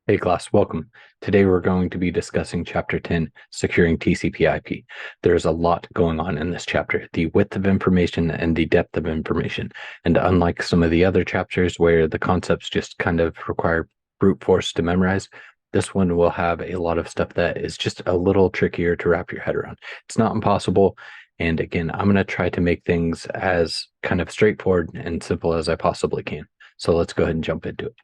Hey class, welcome. Today we're going to be discussing Chapter 10, Securing TCP IP. There's a lot going on in this chapter, the width of information and the depth of information. And unlike some of the other chapters where the concepts just kind of require brute force to memorize, this one will have a lot of stuff that is just a little trickier to wrap your head around. It's not impossible. And again, I'm going to try to make things as kind of straightforward and simple as I possibly can. So let's go ahead and jump into it.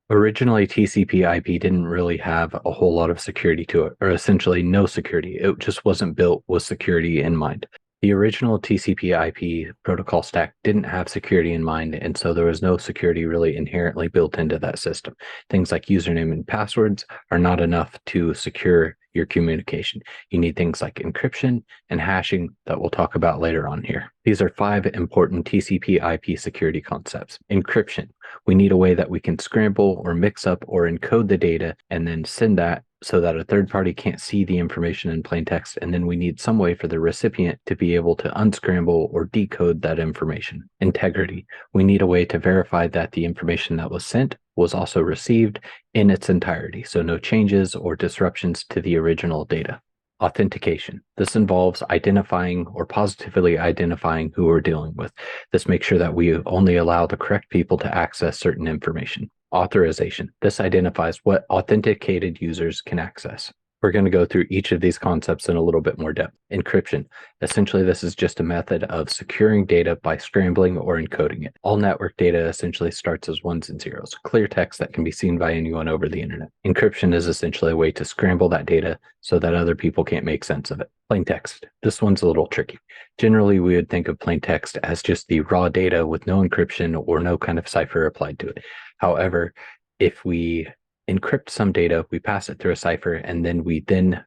Originally, TCP/IP didn't really have a whole lot of security to it, or essentially no security. It just wasn't built with security in mind. The original TCP/IP protocol stack didn't have security in mind, and so there was no security really inherently built into that system. Things like username and passwords are not enough to secure your communication. You need things like encryption and hashing that we'll talk about later on here. These are 5 important TCP/IP security concepts. Encryption. We need a way that we can scramble or mix up or encode the data and then send that so that a third party can't see the information in plain text. And then we need some way for the recipient to be able to unscramble or decode that information. Integrity. We need a way to verify that the information that was sent was also received in its entirety, so no changes or disruptions to the original data. Authentication. This involves identifying or positively identifying who we're dealing with. This makes sure that we only allow the correct people to access certain information. Authorization. This identifies what authenticated users can access. We're going to go through each of these concepts in a little bit more depth. Encryption. Essentially, this is just a method of securing data by scrambling or encoding it. All network data essentially starts as ones and zeros, clear text that can be seen by anyone over the internet. Encryption is essentially a way to scramble that data so that other people can't make sense of it. Plain text. This one's a little tricky. Generally, we would think of plain text as just the raw data with no encryption or no kind of cipher applied to it. However, if we encrypt some data, we pass it through a cipher, and then we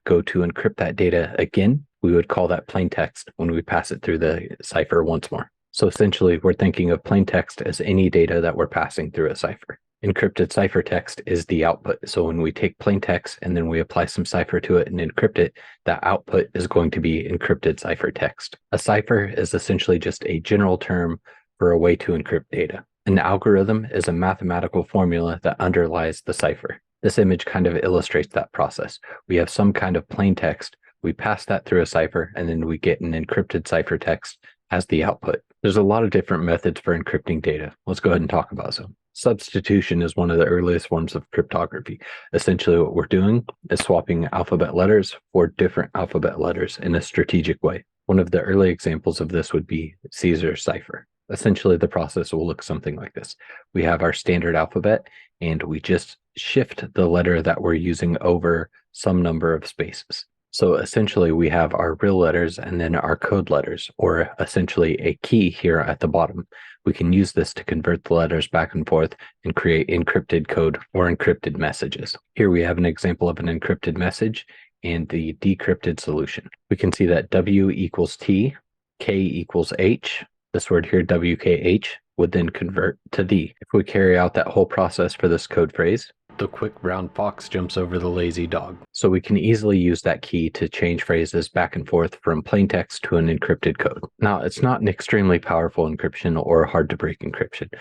go to encrypt that data again, we would call that plain text when we pass it through the cipher once more. So essentially, we're thinking of plain text as any data that we're passing through a cipher. Encrypted ciphertext is the output. So when we take plain text and then we apply some cipher to it and encrypt it, that output is going to be encrypted ciphertext. A cipher is essentially just a general term for a way to encrypt data. An algorithm is a mathematical formula that underlies the cipher. This image kind of illustrates that process. We have some kind of plain text, we pass that through a cipher, and then we get an encrypted ciphertext as the output. There's a lot of different methods for encrypting data. Let's go ahead and talk about some. Substitution is one of the earliest forms of cryptography. Essentially, what we're doing is swapping alphabet letters for different alphabet letters in a strategic way. One of the early examples of this would be Caesar's cipher. Essentially, the process will look something like this. We have our standard alphabet, and we just shift the letter that we're using over some number of spaces. So essentially, we have our real letters and then our code letters, or essentially a key here at the bottom. We can use this to convert the letters back and forth and create encrypted code or encrypted messages. Here we have an example of an encrypted message and the decrypted solution. We can see that W equals T, K equals H. This word here, WKH, would then convert to the. If we carry out that whole process for this code phrase, the quick brown fox jumps over the lazy dog. So we can easily use that key to change phrases back and forth from plain text to an encrypted code. Now, it's not an extremely powerful encryption or hard to break encryption.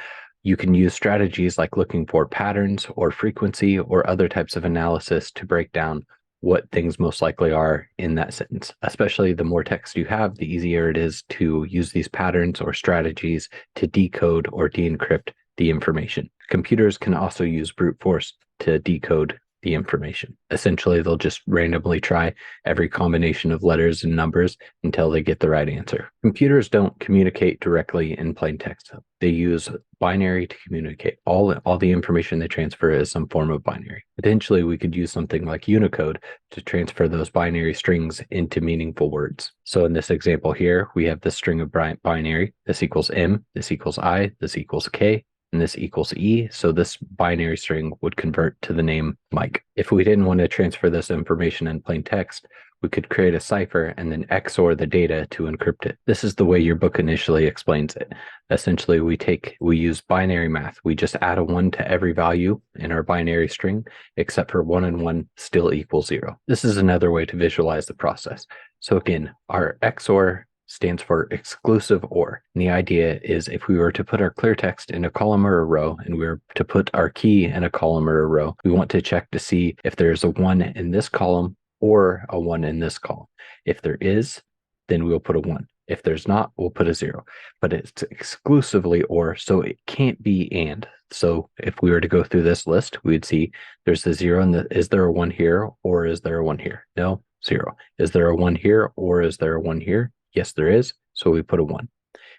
You can use strategies like looking for patterns or frequency or other types of analysis to break down what things most likely are in that sentence. Especially the more text you have, the easier it is to use these patterns or strategies to decode or de-encrypt the information. Computers can also use brute force to decode the information. Essentially, they'll just randomly try every combination of letters and numbers until they get the right answer. Computers don't communicate directly in plain text. They use binary to communicate. All the information they transfer is some form of binary. Potentially, we could use something like Unicode to transfer those binary strings into meaningful words. So in this example here, we have this string of binary. This equals M, this equals I, this equals K, and this equals E, so this binary string would convert to the name Mike. If we didn't want to transfer this information in plain text, we could create a cipher and then XOR the data to encrypt it. This is the way your book initially explains it. Essentially, we use binary math. We just add a 1 to every value in our binary string, except for 1 and 1 still equals 0. This is another way to visualize the process. So again, our XOR stands for exclusive OR. And the idea is if we were to put our clear text in a column or a row, and we were to put our key in a column or a row, we want to check to see if there's a 1 in this column or a 1 in this column. If there is, then we'll put a 1. If there's not, we'll put a 0. But it's exclusively OR, so it can't be AND. So if we were to go through this list, we would see there's a 0 and is there a 1 here or is there a 1 here? No, 0. Is there a 1 here or is there a 1 here? Yes, there is. So we put a 1.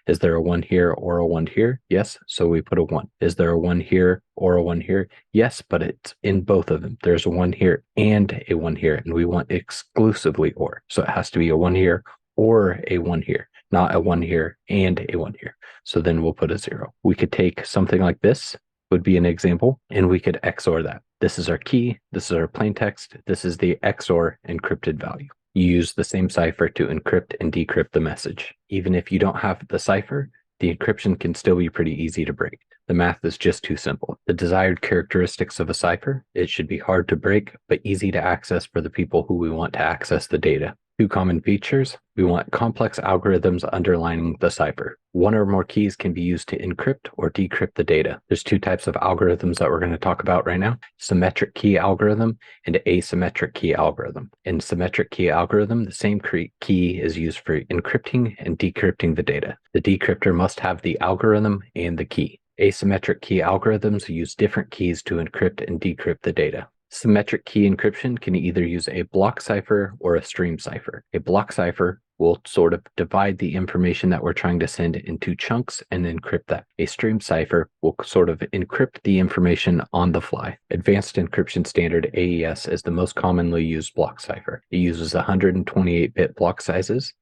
Is there a 1 here or a 1 here? Yes. So we put a 1. Is there a 1 here or a 1 here? Yes, but it's in both of them. There's a 1 here and a 1 here, and we want exclusively OR. So it has to be a 1 here or a 1 here, not a 1 here and a 1 here. So then we'll put a 0. We could take something like this, would be an example, and we could XOR that. This is our key. This is our plain text. This is the XOR encrypted value. You use the same cipher to encrypt and decrypt the message. Even if you don't have the cipher, the encryption can still be pretty easy to break. The math is just too simple. The desired characteristics of a cipher, it should be hard to break, but easy to access for the people who we want to access the data. 2 common features. We want complex algorithms underlining the cipher. 1 or more keys can be used to encrypt or decrypt the data. There's 2 types of algorithms that we're going to talk about right now: Symmetric-Key algorithm and Asymmetric-Key algorithm. In Symmetric-Key algorithm, the same key is used for encrypting and decrypting the data. The decryptor must have the algorithm and the key. Asymmetric-key algorithms use different keys to encrypt and decrypt the data. Symmetric-key encryption can either use a block cipher or a stream cipher. A block cipher will sort of divide the information that we're trying to send into chunks and encrypt that. A stream cipher will sort of encrypt the information on the fly. Advanced Encryption Standard AES is the most commonly used block cipher. It uses 128-bit block sizes,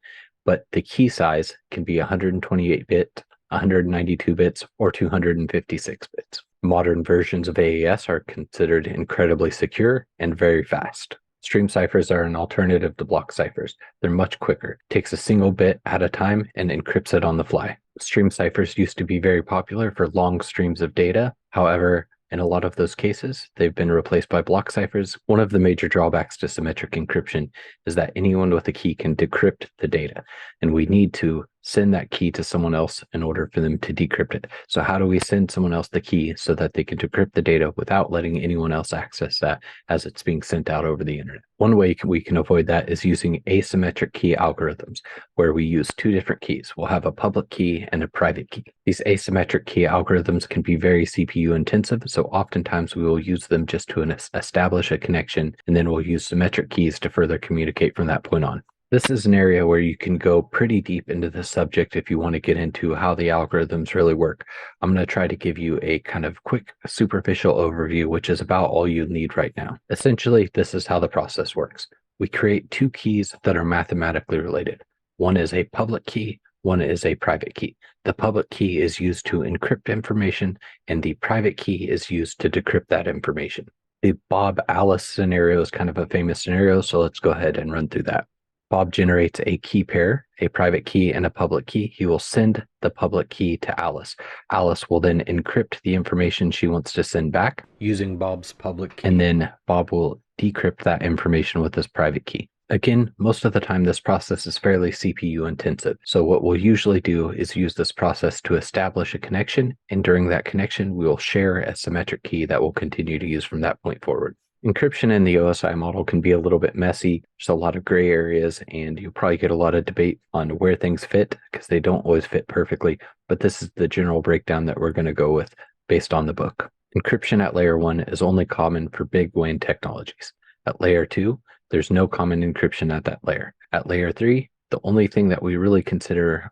but the key size can be 128-bit, 192 bits, or 256 bits. Modern versions of AES are considered incredibly secure and very fast. Stream ciphers are an alternative to block ciphers. They're much quicker. It takes a single bit at a time and encrypts it on the fly. Stream ciphers used to be very popular for long streams of data. However, in a lot of those cases, they've been replaced by block ciphers. One of the major drawbacks to symmetric encryption is that anyone with a key can decrypt the data, and we need to send that key to someone else in order for them to decrypt it. So how do we send someone else the key so that they can decrypt the data without letting anyone else access that as it's being sent out over the internet? One way we can avoid that is using asymmetric key algorithms, where we use 2 different keys. We'll have a public key and a private key. These asymmetric key algorithms can be very CPU intensive, so oftentimes we will use them just to establish a connection, and then we'll use symmetric keys to further communicate from that point on. This is an area where you can go pretty deep into the subject if you want to get into how the algorithms really work. I'm going to try to give you a kind of quick superficial overview, which is about all you need right now. Essentially, this is how the process works. We create 2 keys that are mathematically related. One is a public key, one is a private key. The public key is used to encrypt information, and the private key is used to decrypt that information. The Bob-Alice scenario is kind of a famous scenario, so let's go ahead and run through that. Bob generates a key pair, a private key and a public key. He will send the public key to Alice. Alice will then encrypt the information she wants to send back using Bob's public key, and then Bob will decrypt that information with his private key. Again, most of the time this process is fairly CPU intensive. So what we'll usually do is use this process to establish a connection, and during that connection, we will share a symmetric key that we'll continue to use from that point forward. Encryption in the OSI model can be a little bit messy. There's a lot of gray areas, and you'll probably get a lot of debate on where things fit because they don't always fit perfectly. But this is the general breakdown that we're going to go with based on the book. Encryption at layer 1 is only common for big WAN technologies. At layer 2, there's no common encryption at that layer. At layer 3, the only thing that we really consider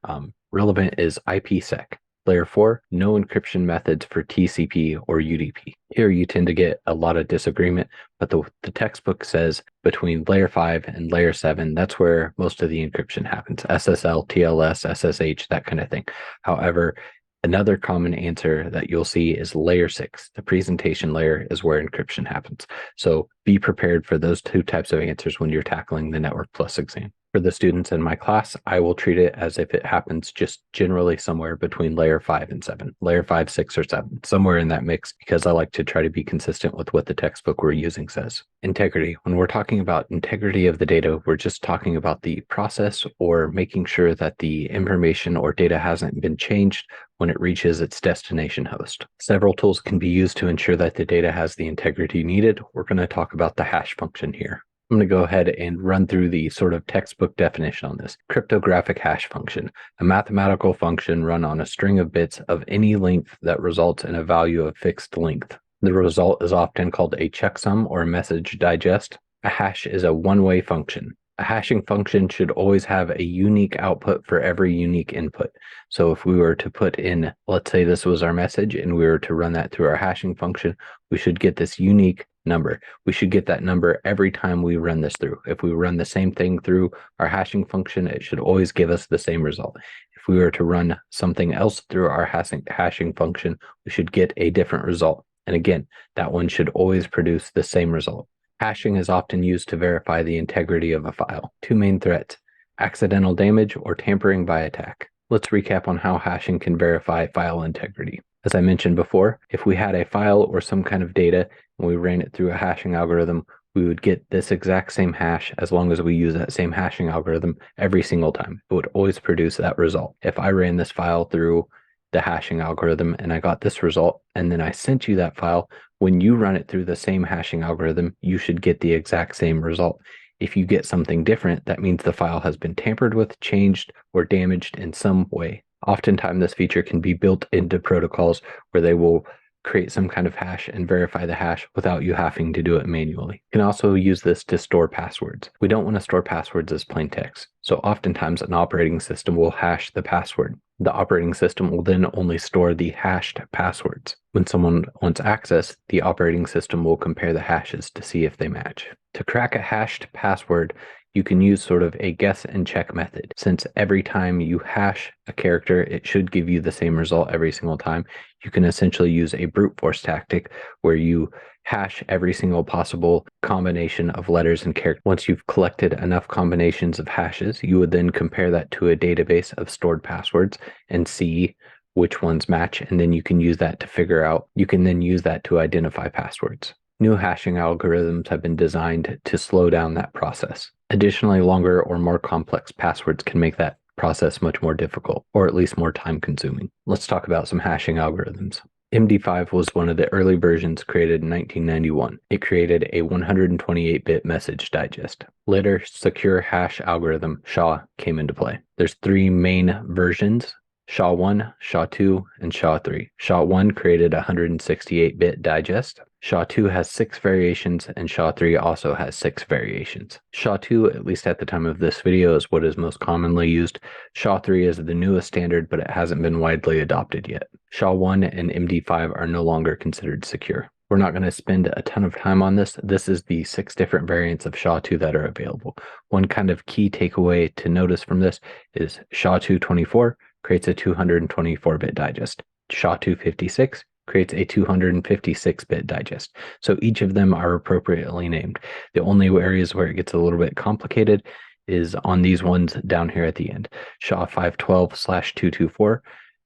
relevant is IPsec. Layer 4, no encryption methods for TCP or UDP. Here you tend to get a lot of disagreement, but the textbook says between layer 5 and layer 7, that's where most of the encryption happens. SSL, TLS, SSH, that kind of thing. However, another common answer that you'll see is layer 6. The presentation layer is where encryption happens. So be prepared for those 2 types of answers when you're tackling the Network Plus exam. For the students in my class, I will treat it as if it happens just generally somewhere between layer 5 and 7, layer 5, 6, or 7, somewhere in that mix, because I like to try to be consistent with what the textbook we're using says. Integrity. When we're talking about integrity of the data, we're just talking about the process or making sure that the information or data hasn't been changed when it reaches its destination host. Several tools can be used to ensure that the data has the integrity needed. We're going to talk about the hash function here. I'm going to go ahead and run through the sort of textbook definition on this. Cryptographic hash function, a mathematical function run on a string of bits of any length that results in a value of fixed length. The result is often called a checksum or a message digest. A hash is a one-way function. A hashing function should always have a unique output for every unique input. So if we were to put in, let's say this was our message, and we were to run that through our hashing function, we should get this unique number. We should get that number every time we run this through. If we run the same thing through our hashing function, it should always give us the same result. If we were to run something else through our hashing function, we should get a different result. And again, that one should always produce the same result. Hashing is often used to verify the integrity of a file. Two main threats: accidental damage or tampering by attack. Let's recap on how hashing can verify file integrity. As I mentioned before, if we had a file or some kind of data and we ran it through a hashing algorithm, we would get this exact same hash as long as we use that same hashing algorithm every single time. It would always produce that result. If I ran this file through the hashing algorithm and I got this result, and then I sent you that file, when you run it through the same hashing algorithm, you should get the exact same result. If you get something different, that means the file has been tampered with, changed, or damaged in some way. Oftentimes, this feature can be built into protocols where they will create some kind of hash and verify the hash without you having to do it manually. You can also use this to store passwords. We don't want to store passwords as plain text, so oftentimes an operating system will hash the password. The operating system will then only store the hashed passwords. When someone wants access, the operating system will compare the hashes to see if they match. To crack a hashed password, you can use sort of a guess and check method. Since every time you hash a character, it should give you the same result every single time, you can essentially use a brute force tactic where you hash every single possible combination of letters and characters. Once you've collected enough combinations of hashes, you would then compare that to a database of stored passwords and see which ones match, and then you can use that to figure out, you can then use that to identify passwords. New hashing algorithms have been designed to slow down that process. Additionally, longer or more complex passwords can make that process much more difficult, or at least more time-consuming. Let's talk about some hashing algorithms. MD5 was one of the early versions created in 1991. It created a 128-bit message digest. Later, secure hash algorithm SHA came into play. There's three main versions: SHA-1, SHA-2, and SHA-3. SHA-1 created a 168-bit digest. SHA-2 has 6 variations, and SHA-3 also has 6 variations. SHA-2, at least at the time of this video, is what is most commonly used. SHA-3 is the newest standard, but it hasn't been widely adopted yet. SHA-1 and MD5 are no longer considered secure. We're not going to spend a ton of time on this. This is the 6 different variants of SHA-2 that are available. One kind of key takeaway to notice from this is SHA-224 creates a 224-bit digest. SHA-256 creates a 256-bit digest. So each of them are appropriately named. The only areas where it gets a little bit complicated is on these ones down here at the end. SHA-512/224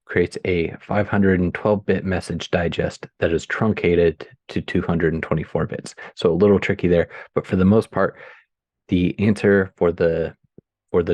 creates a 512-bit message digest that is truncated to 224 bits. So a little tricky there, but for the most part, the answer for the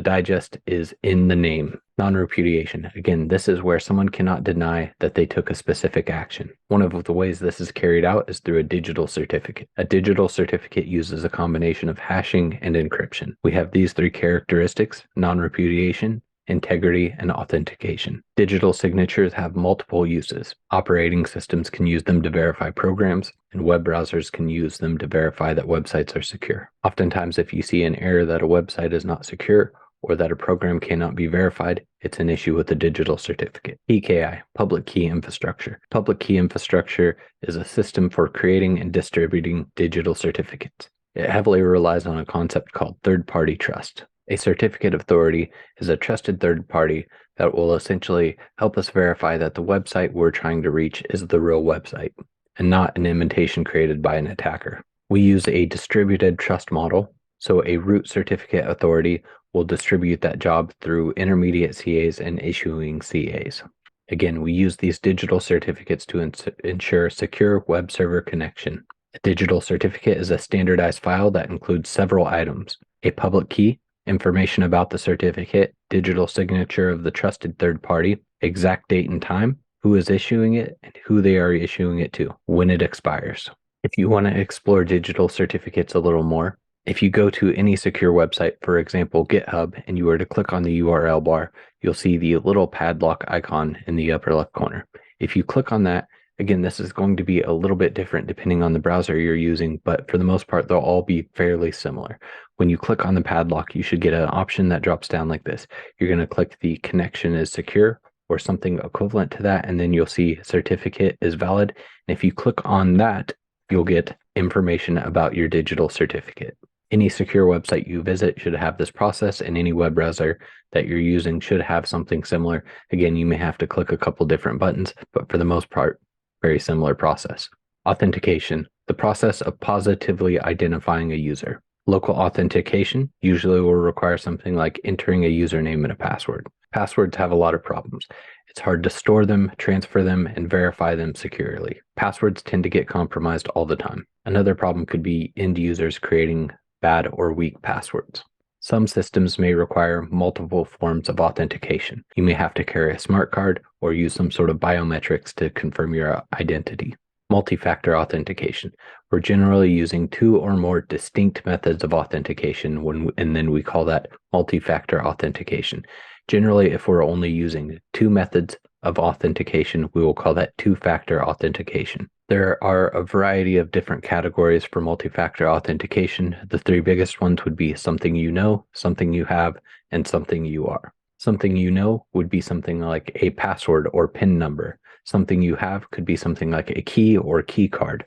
digest is in the name. Non-repudiation. Again, this is where someone cannot deny that they took a specific action. One of the ways this is carried out is through a digital certificate. A digital certificate uses a combination of hashing and encryption. We have these 3 characteristics: non-repudiation, integrity, and authentication. Digital signatures have multiple uses. Operating systems can use them to verify programs, and web browsers can use them to verify that websites are secure. Oftentimes, if you see an error that a website is not secure or that a program cannot be verified, it's an issue with the digital certificate. PKI, public key infrastructure. Public key infrastructure is a system for creating and distributing digital certificates. It heavily relies on a concept called third-party trust. A certificate of authority is a trusted third party that will essentially help us verify that the website we're trying to reach is the real website and not an imitation created by an attacker. We use a distributed trust model, so a root certificate authority will distribute that job through intermediate CAs and issuing CAs. Again, we use these digital certificates to ensure secure web server connection. A digital certificate is a standardized file that includes several items: a public key, information about the certificate, digital signature of the trusted third party, exact date and time, who is issuing it, and who they are issuing it to, when it expires. If you want to explore digital certificates a little more, if you go to any secure website, for example, GitHub, and you were to click on the URL bar, you'll see the little padlock icon in the upper left corner. If you click on that, again, this is going to be a little bit different depending on the browser you're using, but for the most part, they'll all be fairly similar. When you click on the padlock, you should get an option that drops down like this. You're going to click the connection is secure or something equivalent to that, and then you'll see certificate is valid. And if you click on that, you'll get information about your digital certificate. Any secure website you visit should have this process, and any web browser that you're using should have something similar. Again, you may have to click a couple different buttons, but for the most part, very similar process. Authentication, the process of positively identifying a user. Local authentication usually will require something like entering a username and a password. Passwords have a lot of problems. It's hard to store them, transfer them, and verify them securely. Passwords tend to get compromised all the time. Another problem could be end users creating bad or weak passwords. Some systems may require multiple forms of authentication. You may have to carry a smart card or use some sort of biometrics to confirm your identity. Multi-factor authentication. We're generally using 2 or more distinct methods of authentication, and then we call that multi-factor authentication. Generally, if we're only using 2 methods of authentication, we will call that 2-factor authentication. There are a variety of different categories for multi-factor authentication. The 3 biggest ones would be something you know, something you have, and something you are. Something you know would be something like a password or PIN number. Something you have could be something like a key or key card.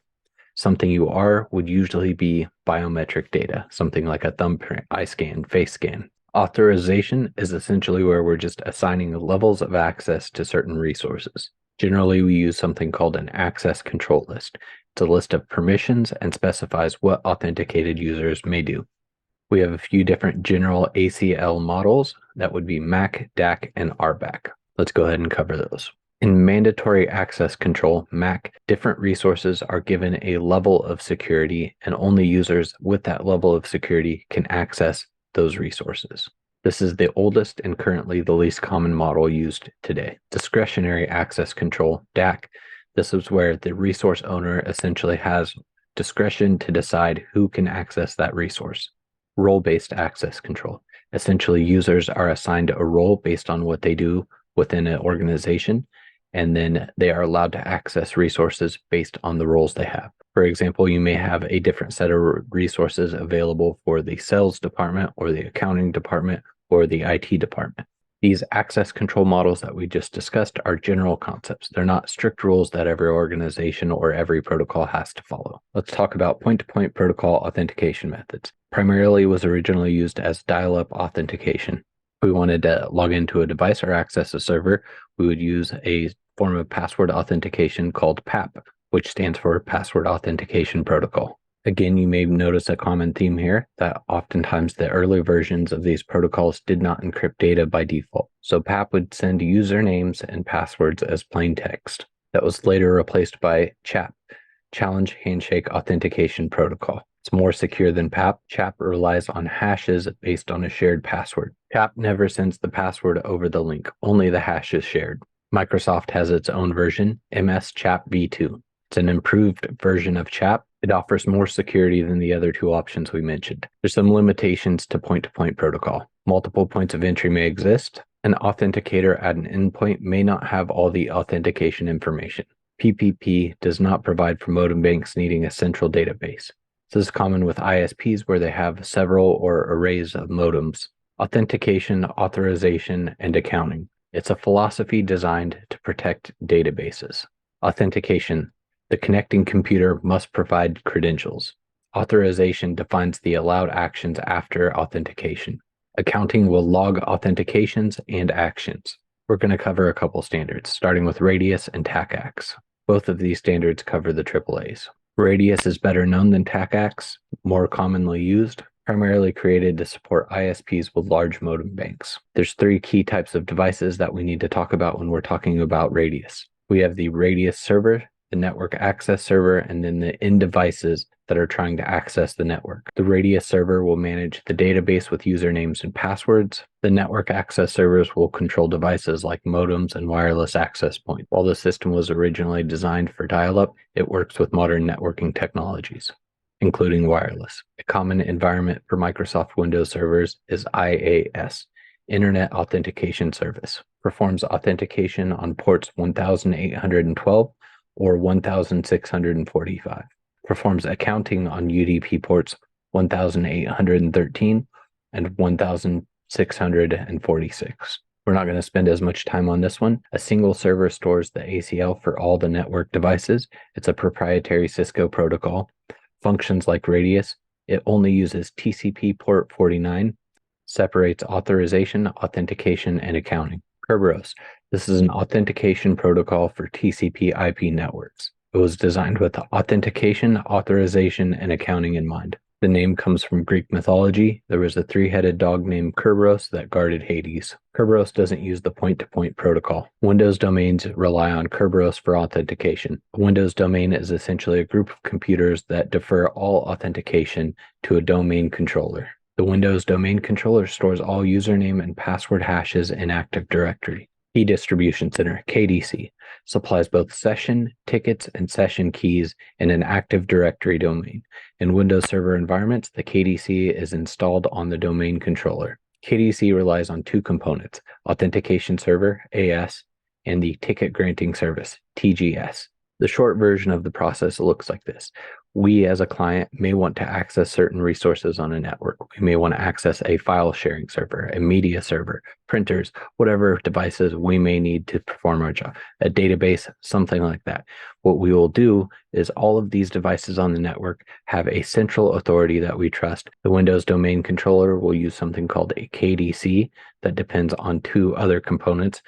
Something you are would usually be biometric data, something like a thumbprint, eye scan, face scan. Authorization is essentially where we're just assigning levels of access to certain resources. Generally, we use something called an access control list. It's a list of permissions and specifies what authenticated users may do. We have a few different general ACL models that would be MAC, DAC, and RBAC. Let's go ahead and cover those. In mandatory access control, MAC, different resources are given a level of security, and only users with that level of security can access those resources. This is the oldest and currently the least common model used today. Discretionary access control, DAC. This is where the resource owner essentially has discretion to decide who can access that resource. Role-based access control. Essentially, users are assigned a role based on what they do within an organization, and then they are allowed to access resources based on the roles they have. For example, you may have a different set of resources available for the sales department or the accounting department or the IT department. These access control models that we just discussed are general concepts. They're not strict rules that every organization or every protocol has to follow. Let's talk about point-to-point protocol authentication methods. Primarily was originally used as dial-up authentication. If we wanted to log into a device or access a server, we would use a form of password authentication called PAP, which stands for Password Authentication Protocol. Again, you may notice a common theme here that oftentimes the early versions of these protocols did not encrypt data by default. So PAP would send usernames and passwords as plain text. That was later replaced by CHAP, Challenge Handshake Authentication Protocol. It's more secure than PAP. CHAP relies on hashes based on a shared password. CHAP never sends the password over the link, only the hash is shared. Microsoft has its own version, MS CHAP v2. It's an improved version of CHAP. It offers more security than the other 2 options we mentioned. There's some limitations to point-to-point protocol. Multiple points of entry may exist. An authenticator at an endpoint may not have all the authentication information. PPP does not provide for modem banks needing a central database. This is common with ISPs where they have several or arrays of modems. Authentication, authorization, and accounting. It's a philosophy designed to protect databases. Authentication. The connecting computer must provide credentials. Authorization defines the allowed actions after authentication. Accounting will log authentications and actions. We're going to cover a couple standards, starting with Radius and TACACS. Both of these standards cover the AAAs. Radius is better known than TACACS, more commonly used. primarily created to support ISPs with large modem banks. There's three key types of devices that we need to talk about when we're talking about Radius. We have the Radius server, the network access server, and then the end devices that are trying to access the network. The Radius server will manage the database with usernames and passwords. The network access servers will control devices like modems and wireless access points. While the system was originally designed for dial-up, it works with modern networking technologies, including wireless. A common environment for Microsoft Windows servers is IAS, Internet Authentication Service. Performs authentication on ports 1812 or 1645. Performs accounting on UDP ports 1813 and 1646. We're not going to spend as much time on this one. A single server stores the ACL for all the network devices. It's a proprietary Cisco protocol. Functions like Radius. It only uses TCP port 49, separates authorization, authentication, and accounting. Kerberos. This is an authentication protocol for TCP IP networks. It was designed with authentication, authorization, and accounting in mind. The name comes from Greek mythology. There was a three-headed dog named Kerberos that guarded Hades. Kerberos doesn't use the point-to-point protocol. Windows domains rely on Kerberos for authentication. A Windows domain is essentially a group of computers that defer all authentication to a domain controller. The Windows domain controller stores all username and password hashes in Active Directory. Key Distribution Center, KDC, supplies both session, tickets, and session keys in an Active Directory domain. In Windows Server environments, the KDC is installed on the domain controller. KDC relies on two components, Authentication Server, AS, and the Ticket Granting Service, TGS. The short version of the process looks like this. We as a client may want to access certain resources on a network. We may want to access a file sharing server, a media server, printers, whatever devices we may need to perform our job, a database, something like that. What we will do is all of these devices on the network have a central authority that we trust. The Windows domain controller will use something called a KDC that depends on two other components,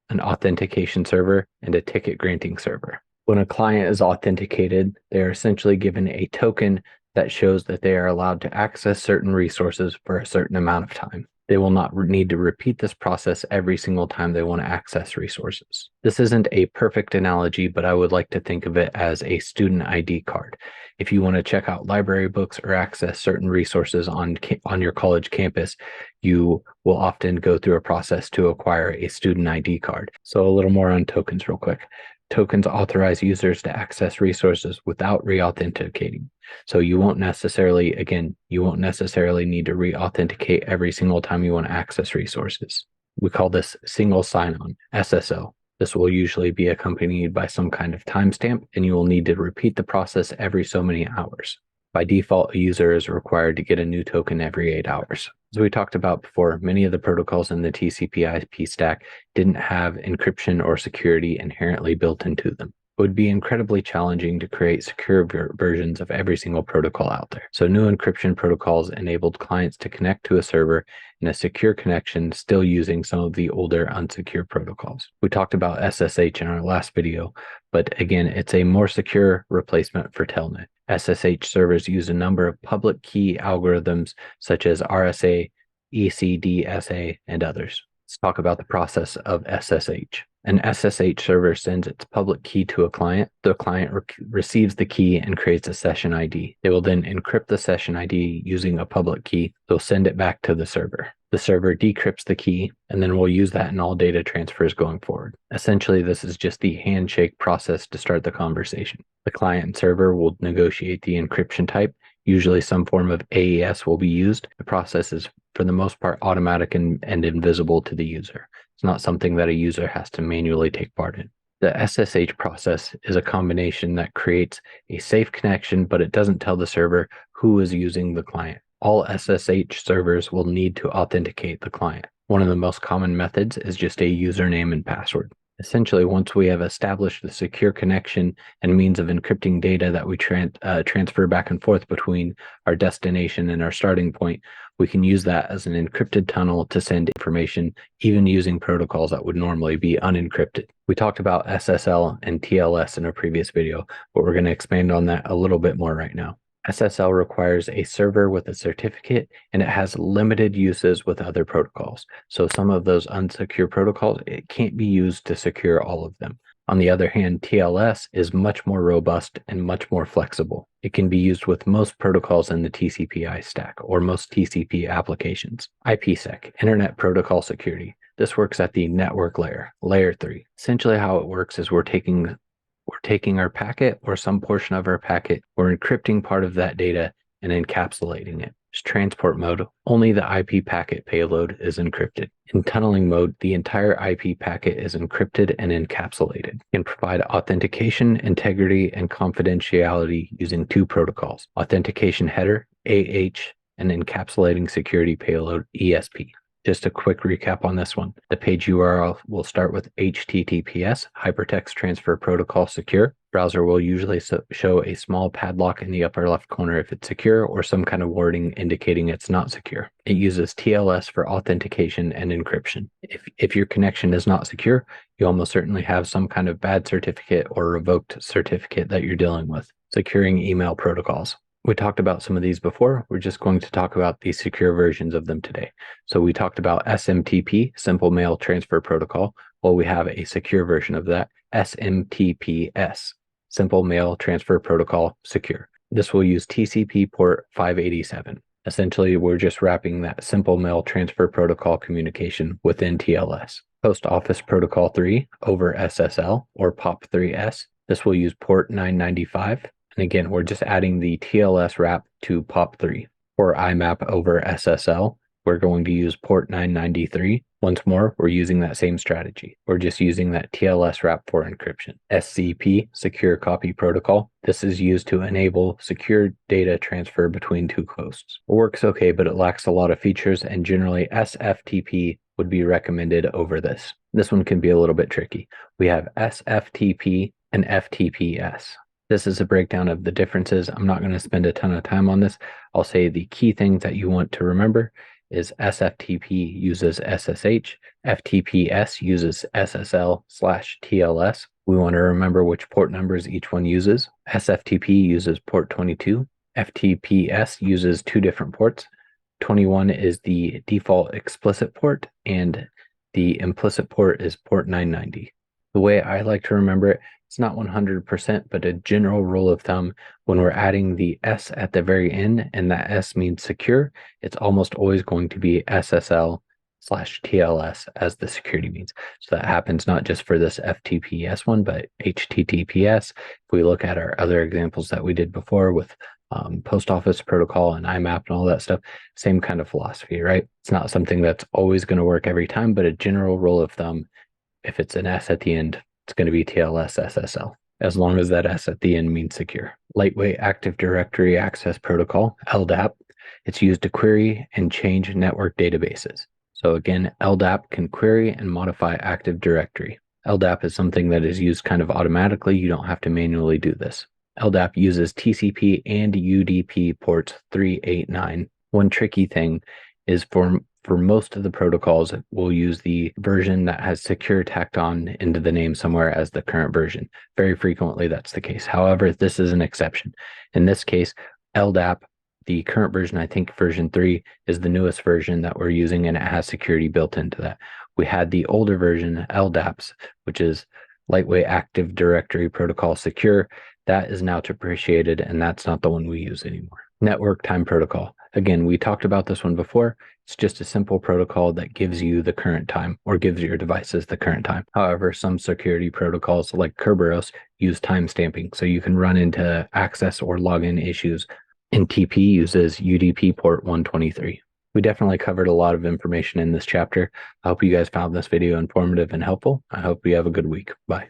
an authentication server and a ticket granting server. When a client is authenticated, they are essentially given a token that shows that they are allowed to access certain resources for a certain amount of time. They will not need to repeat this process every single time they want to access resources. This isn't a perfect analogy, but I would like to think of it as a student ID card. If you want to check out library books or access certain resources on your college campus, you will often go through a process to acquire a student ID card. So a little more on tokens real quick. Tokens authorize users to access resources without re-authenticating. So you won't necessarily need to re-authenticate every single time you want to access resources. We call this single sign-on, SSO. This will usually be accompanied by some kind of timestamp, and you will need to repeat the process every so many hours. By default, a user is required to get a new token every 8 hours. As we talked about before, many of the protocols in the TCP IP stack didn't have encryption or security inherently built into them. It would be incredibly challenging to create secure versions of every single protocol out there. So new encryption protocols enabled clients to connect to a server in a secure connection, still using some of the older unsecure protocols. We talked about SSH in our last video, but again, it's a more secure replacement for Telnet. SSH servers use a number of public key algorithms such as RSA, ECDSA, and others. Let's talk about the process of SSH. An SSH server sends its public key to a client. The client receives the key and creates a session ID. They will then encrypt the session ID using a public key. They'll send it back to the server. The server decrypts the key, and then we'll use that in all data transfers going forward. Essentially, this is just the handshake process to start the conversation. The client and server will negotiate the encryption type. Usually some form of AES will be used. The process is, for the most part, automatic and invisible to the user. It's not something that a user has to manually take part in. The SSH process is a combination that creates a safe connection, but it doesn't tell the server who is using the client. All SSH servers will need to authenticate the client. One of the most common methods is just a username and password. Essentially, once we have established the secure connection and means of encrypting data that we transfer back and forth between our destination and our starting point, we can use that as an encrypted tunnel to send information, even using protocols that would normally be unencrypted. We talked about SSL and TLS in a previous video, but we're going to expand on that a little bit more right now. SSL requires a server with a certificate, and it has limited uses with other protocols. So some of those unsecure protocols, it can't be used to secure all of them. On the other hand, TLS is much more robust and much more flexible. It can be used with most protocols in the TCP/IP stack or most TCP applications. IPsec, Internet Protocol Security. This works at the network layer, layer 3. Essentially how it works is we're taking our packet or some portion of our packet, we're encrypting part of that data and encapsulating it. It's transport mode, only the IP packet payload is encrypted. In tunneling mode, the entire IP packet is encrypted and encapsulated. It can provide authentication, integrity, and confidentiality using two protocols, authentication header, AH, and encapsulating security payload, ESP. Just a quick recap on this one. The page URL will start with HTTPS, Hypertext Transfer Protocol Secure. Browser will usually show a small padlock in the upper left corner if it's secure, or some kind of wording indicating it's not secure. It uses TLS for authentication and encryption. If your connection is not secure, you almost certainly have some kind of bad certificate or revoked certificate that you're dealing with. Securing email protocols. We talked about some of these before. We're just going to talk about the secure versions of them today. So we talked about SMTP, Simple Mail Transfer Protocol. Well, we have a secure version of that, SMTPS, Simple Mail Transfer Protocol Secure. This will use TCP port 587. Essentially, we're just wrapping that Simple Mail Transfer Protocol communication within TLS. Post Office Protocol 3 over SSL or POP3S. This will use port 995. And again, we're just adding the TLS wrap to POP3. For IMAP over SSL, we're going to use port 993. Once more, we're using that same strategy. We're just using that TLS wrap for encryption. SCP, Secure Copy Protocol. This is used to enable secure data transfer between two hosts. It works okay, but it lacks a lot of features, and generally SFTP would be recommended over this. This one can be a little bit tricky. We have SFTP and FTPS. This is a breakdown of the differences. I'm not going to spend a ton of time on this. I'll say the key things that you want to remember is SFTP uses SSH, FTPS uses SSL/TLS. We want to remember which port numbers each one uses. SFTP uses port 22. FTPS uses two different ports. 21 is the default explicit port, and the implicit port is port 990. The way I like to remember it, it's not 100%, but a general rule of thumb, when we're adding the S at the very end, and that S means secure, it's almost always going to be SSL/TLS as the security means. So that happens not just for this FTPS one, but HTTPS. If we look at our other examples that we did before with post office protocol and IMAP and all that stuff, same kind of philosophy, right? It's not something that's always going to work every time, but a general rule of thumb, if it's an S at the end, it's going to be TLS SSL, as long as that S at the end means secure. Lightweight Active Directory Access Protocol, LDAP. It's used to query and change network databases. So again, LDAP can query and modify Active Directory. LDAP is something that is used kind of automatically. You don't have to manually do this. LDAP uses TCP and UDP ports 389. One tricky thing is for most of the protocols, we'll use the version that has secure tacked on into the name somewhere as the current version. Very frequently, that's the case. However, this is an exception. In this case, LDAP, the current version, I think version 3, is the newest version that we're using, and it has security built into that. We had the older version, LDAPs, which is Lightweight Active Directory Protocol Secure. That is now depreciated, and that's not the one we use anymore. Network Time Protocol. Again, we talked about this one before. It's just a simple protocol that gives you the current time, or gives your devices the current time. However, some security protocols like Kerberos use timestamping, so you can run into access or login issues. And TP uses UDP port 123. We definitely covered a lot of information in this chapter. I hope you guys found this video informative and helpful. I hope you have a good week. Bye.